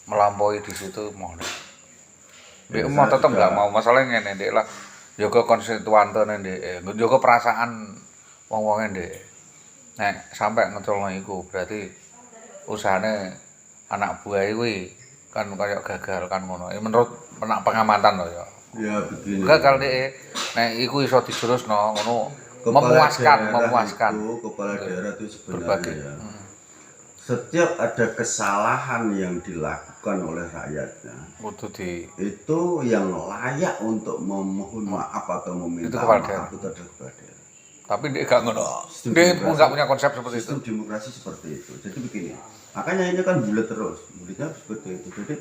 melampaui di situ mau. Dia mau tetap nggak mau, masalahnya ngene Dek lah. Jaga konstituantene Dek, jaga perasaan wong-wonge Dek. Nek sampai ngeculno iku berarti usahane anak buah kuwi kan kayak gagal kan ngono. Menurut pengamatan loh ya. Ya begini. Gagal Dek. Nek iku iso diterusno ngono memuaskan. Kepala daerah itu sebenarnya ya. Setiap ada kesalahan yang dilakukan oleh rakyatnya, itu yang layak untuk memohon maaf atau meminta maaf itu adalah kepala daerah. Tapi dia nggak ngono. Dia pun nggak punya konsep seperti itu. Sistem demokrasi seperti itu. Jadi begini, makanya ini kan bulat terus, bulatnya seperti itu. Jadi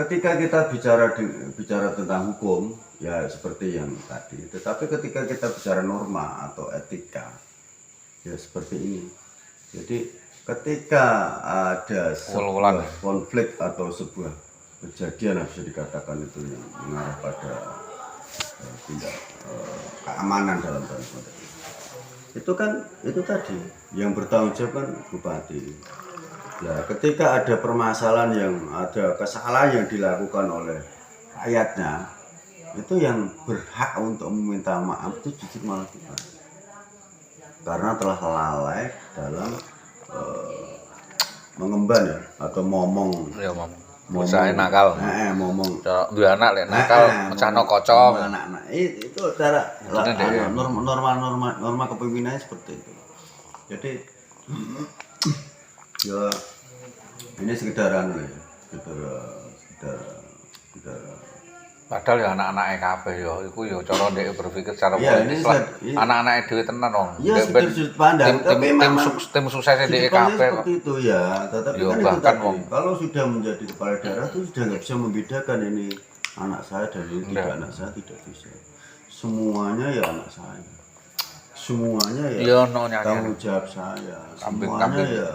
ketika kita bicara tentang hukum, ya seperti yang tadi. Tetapi ketika kita bicara norma atau etika, ya seperti ini. Jadi ketika ada sebuah konflik atau sebuah kejadian bisa dikatakan itu yang mengarah pada keamanan dalam tanda kutip, itu kan itu tadi yang bertanggung jawab kan bupati. Ya, ketika ada permasalahan yang ada kesalahan yang dilakukan oleh rakyatnya, itu yang berhak untuk meminta maaf itu justru malah bupati, karena telah lalai dalam mengemban ya atau momong usaha nakal momong dua anak lek nakal mecahno kaca anak-anak itu cara norma kepemimpinannya seperti itu. Jadi ya ini sekedar padahal ya anak-anake kabeh ya iku ya cara ndek berpikir secara politis lah. Anak-anake dhewe tenan wong. Iya, sudut pandang, tapi memang tim suksesnya ndek kabeh seperti itu ya. Tetapi kan itu tadi, kalau sudah menjadi kepala daerah itu sudah nggak bisa membedakan ini anak saya dan ini tidak anak saya, tidak bisa. Semuanya ya anak saya. Semuanya ya tanggung jawab saya. Semuanya ya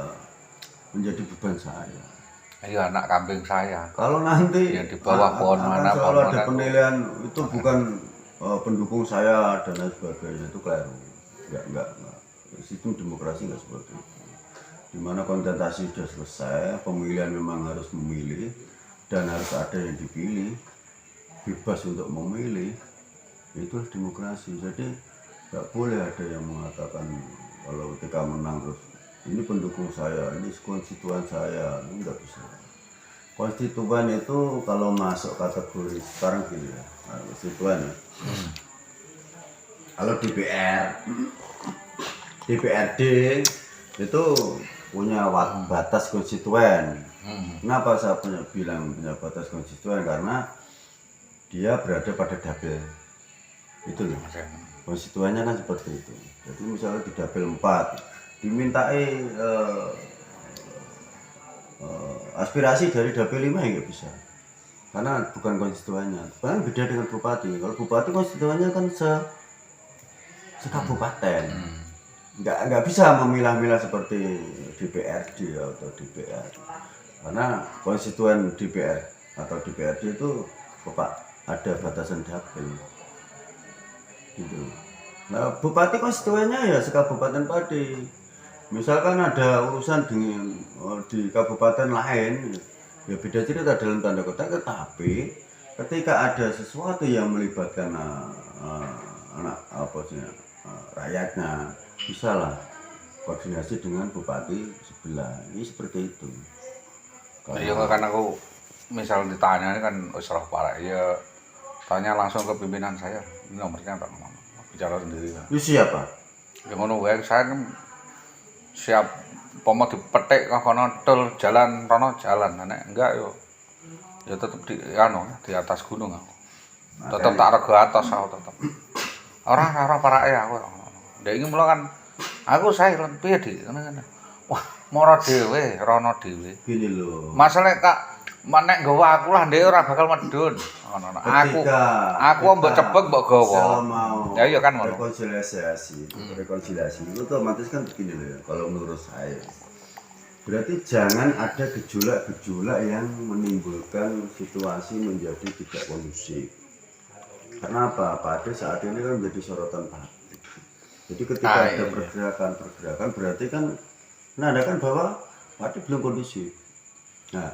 menjadi beban saya. Ayo anak kambing saya. Kalau nanti yang di bawah pohon mana kalau ada penilaian itu bukan pendukung saya dan lain sebagainya, itu keliru. Enggak. Sistem demokrasi enggak seperti itu. Dimana kontestasi sudah selesai, pemilihan memang harus memilih dan harus ada yang dipilih, bebas untuk memilih, itu demokrasi. Jadi enggak boleh ada yang mengatakan kalau ketika menang terus ini pendukung saya, ini konstituen saya, ini enggak bisa. Konstituen itu kalau masuk kategori sekarang gini ya, konstituen ya. Kalau DPRD itu punya batas konstituen. Kenapa saya punya batas konstituen? Karena dia berada pada dapil. Itu loh. Konstituennya kan seperti itu. Jadi misalnya di dapil 4 dimintai aspirasi dari dapil 5 ya nggak bisa, karena bukan konstituennya. Bahkan beda dengan bupati. Kalau bupati konstituennya kan sekabupaten, nggak bisa memilah-milah seperti DPRD atau DPR, karena konstituen DPR atau DPRD itu ada batasan dapil gitu. Nah, bupati konstituennya ya sekabupaten Pati. Misalkan ada urusan di kabupaten lain, ya beda cerita dalam tanda kutip. Tetapi ketika ada sesuatu yang melibatkan rakyatnya, bisalah koordinasi dengan bupati sebelah. Ini seperti itu. Iya kan aku misal ditanya kan usrah parah ya, tanya langsung ke pimpinan saya, ini nomornya tak ngomong, bicara sendiri. Itu siapa? Ya ngono wae, saya kan siap pomo dipetik kono tol jalan rono jalan, nek enggak yo ya tetep di atas gunung aku. Tetep tak rego atas aku tetep. Ora parake aku. Ndek iki mulo kan aku silent piye Dik ngene. Wah, moro dhewe, rono dhewe. Gini lho. Masalah Kak nek nggawa aku lah ndek ora bakal medun. Ngono. Aku mbok cepet mbok gawa. Ya iya kan ngono. Rekonsiliasi itu otomatis kan begini loh ya, kalau menurut saya. Berarti jangan ada gejolak-gejolak yang menimbulkan situasi menjadi tidak kondusif. Karena apa? Pada saat ini kan menjadi sorotan publik. Jadi ketika ada pergerakan berarti kan menandakan bahwa Pati belum kondusif. Nah,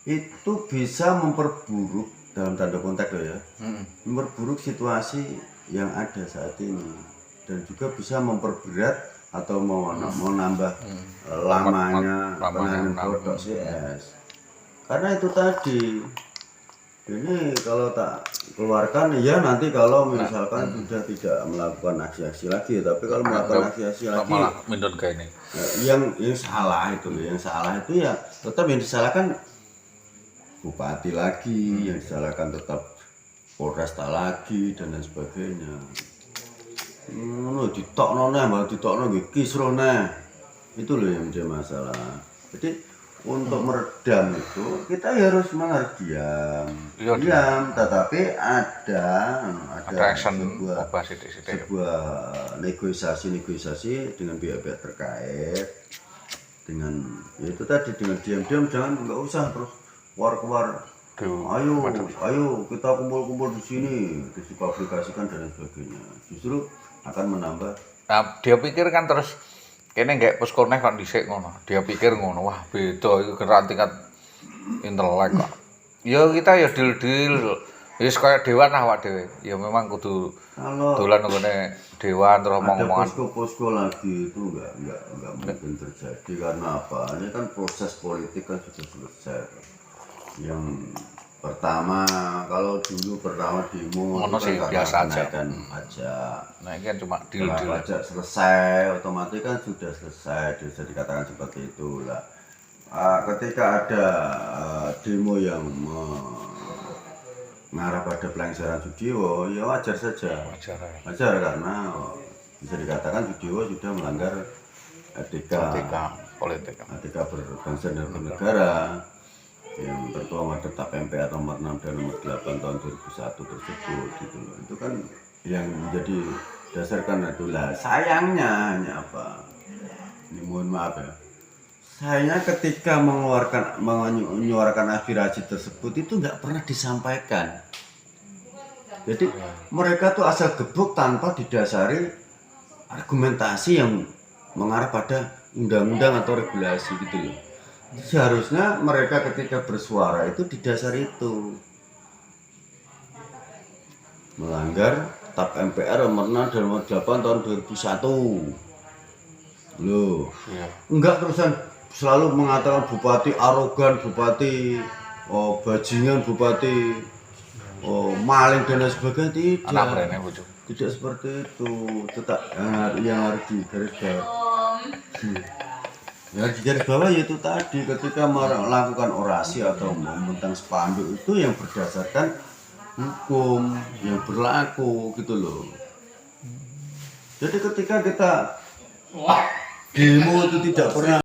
itu bisa memperburuk dalam tanda konteks loh ya, Mm. memperburuk situasi yang ada saat ini dan juga bisa memperberat atau mau nambah lamanya penanganan produk CS. Karena itu tadi ini kalau tak keluarkan ya nanti kalau misalkan sudah tidak melakukan aksi-aksi lagi, tapi kalau melakukan aksi-aksi Kok lagi malah mindun kayak ini. yang salah itu ya tetap yang disalahkan bupati lagi, yang disalahkan tetap Polresta lagi dan lain sebagainya. Ditokno neh, malah ditokno nggih kisruh neh. Itu loh yang menjadi masalah. Jadi untuk meredam itu kita harus diam, Iya, tetapi ada action sebuah apa sidik-sidik. negosiasi dengan pihak-pihak terkait dengan itu tadi dengan diam-diam, jangan nggak usah terus keluar ayo kita kumpul-kumpul di sini terus dipublikasikan dan lain sebagainya, justru akan menambah. Nah, dia pikir kan terus kene nggak puskoneh kok dhisik ngono. Dia pikir ngono, wah beda iki gerak tingkat intelek kok. Ya kita ya deal-deal. Wis kaya dewan awak dhewe. Ya memang kudu Kalau dolan nggone dewan terus ada omong-omongan. posko-posko lagi itu nggak mungkin terjadi karena apa? Ini kan proses politik kan sudah selesai. Yang pertama kalau dulu demo Ngono itu sih, kan biasa karena aja. kenaikan pajak. Nah, ini kan cuma Setelah deal-deal. pajak selesai, otomatis kan sudah selesai, bisa dikatakan seperti itu lah. Ketika ada demo yang mengarah pada pelanggaran Sudiwo, ya wajar saja. Wajar ya. Wajar karena bisa dikatakan Sudiwo sudah melanggar etika Politik. berbangsa dan bernegara yang tertuang pada Tap MPR nomor 6 dan nomor 8 tahun 2001 tersebut gitu loh. Itu kan yang menjadi dasar karena itulah sayangnya hanya apa, ini mohon maaf ya, sayangnya ketika menyuarakan aspirasi tersebut itu nggak pernah disampaikan. Jadi mereka tuh asal gebuk tanpa didasari argumentasi yang mengarah pada undang-undang atau regulasi gitu loh. Seharusnya mereka ketika bersuara itu didasari itu. Melanggar Tap MPR nomor 6 dan nomor 8 tahun 2001. Loh, Iya. enggak terusan selalu mengatakan bupati arogan, bupati bajingan, bupati maling dan lain sebagainya. Anak brene bojo. Tidak seperti itu. Tetap yang harus digarisbawahi. Ya di garis bawah yaitu tadi ketika melakukan orasi atau membentang spanduk itu yang berdasarkan hukum yang berlaku gitu loh. Jadi ketika kita demo itu tidak pernah